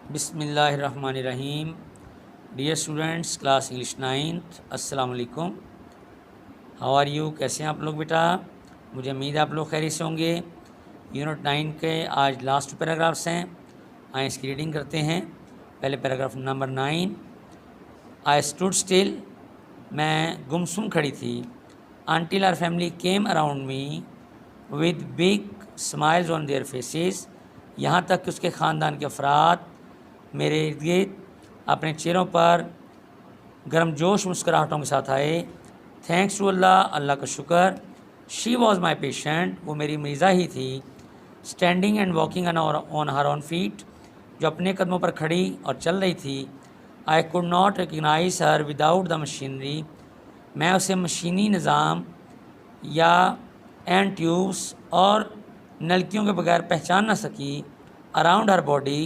बिस्मिल्लाहिर्रहमानिर्रहीम। Dear students, class English 9th, अस्सलाम वालेकुम। How are you? कैसे हैं आप लोग बेटा? मुझे उम्मीद है आप लोग खैरियत से होंगे। यूनिट 9 के आज लास्ट पैराग्राफ्स हैं। आए इसकी रीडिंग करते हैं। पहले paragraph number 9। I stood still, मैं गुमसुम खड़ी थी। Until our family came around me with big smiles on their faces, यहाँ तक कि उसके ख़ानदान के अफराद मेरे इर्द गिर्द अपने चेहरों पर गर्मजोश मुस्कुराहटों के साथ आए। थैंक्स टू अल्लाह, अल्लाह का शुक्र। शी वॉज़ माई पेशेंट, वो मेरी मरीज़ा ही थी। Standing and walking on her on feet, जो अपने कदमों पर खड़ी और चल रही थी। I could not recognise her without the machinery, मैं उसे मशीनी निज़ाम या एंड ट्यूब्स और नलकियों के बगैर पहचान ना सकी। अराउंड हर बॉडी,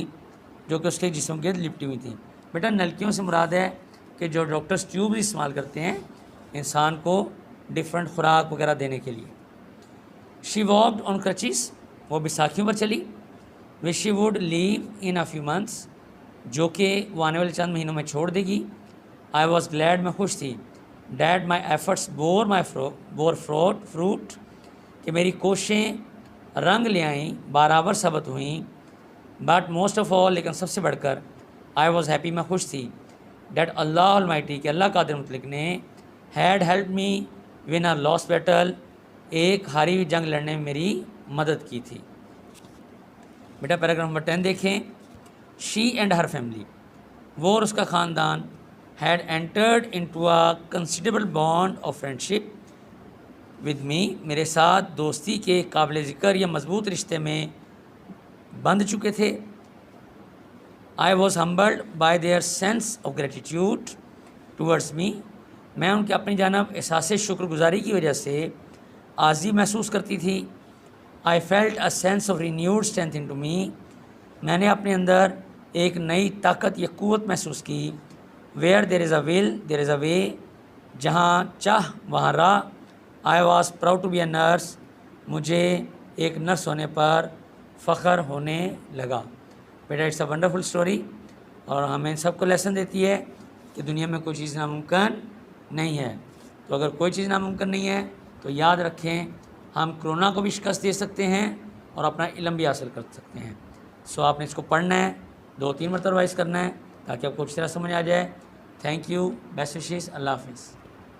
जो कि उसके जिस्म के लिपटी हुई थी। बेटा नलकियों से मुराद है कि जो डॉक्टर्स ट्यूब इस्तेमाल करते हैं इंसान को डिफरेंट खुराक वगैरह देने के लिए। शी वॉक्ड ऑन क्रचिस, वो बैसाखियों पर चली। Which she would leave in a few months, जो कि वो आने वाले चंद महीनों में छोड़ देगी। आई वॉज ग्लैड, मैं खुश थी। That my efforts bore fruit, कि मेरी कोशिशें रंग ले आईं, बराबर साबित हुई। बट मोस्ट ऑफ ऑल, लेकिन सबसे बढ़कर, आई वॉज हैप्पी, मैं खुश थी। डैट अल्लाह अलमाइटी, कि अल्लाह कादिर मुतलक ने had help me win a lost battle, एक हारी हुई जंग लड़ने में मेरी मदद की थी। बेटा पैराग्राफ नंबर 10 देखें। शी एंड हर फैमिली, वो और उसका ख़ानदान, had entered into a considerable bond of friendship with me, मेरे साथ दोस्ती के काबिल ज़िक्र या मजबूत रिश्ते में बंध चुके थे। I was humbled bye their sense of gratitude towards me, मैं उनके अपनी जानब एहसास शुक्रगुजारी की वजह से आज़ी महसूस करती थी। I felt a sense of renewed strength into me, मैंने अपने अंदर एक नई ताकत या क़ुव्वत महसूस की। Where there is a will there is a way, जहाँ चाह वहाँ राह। I was proud to be a nurse, मुझे एक नर्स होने पर फ़ख्र होने लगा। बेटा इट्स अ वंडरफुल स्टोरी, और हमें सबको लेसन देती है कि दुनिया में कोई चीज़ नामुमकिन नहीं है। तो अगर कोई चीज़ नामुमकिन नहीं है तो याद रखें, हम कोरोना को भी शिकस्त दे सकते हैं और अपना इल्म भी हासिल कर सकते हैं। सो आपने इसको पढ़ना है, 2-3 मरतबा रिवाइज़ करना है ताकि आपको अच्छी तरह समझ आ जाए। थैंक यू, बेस्ट विशेस, अल्लाह हाफिज़।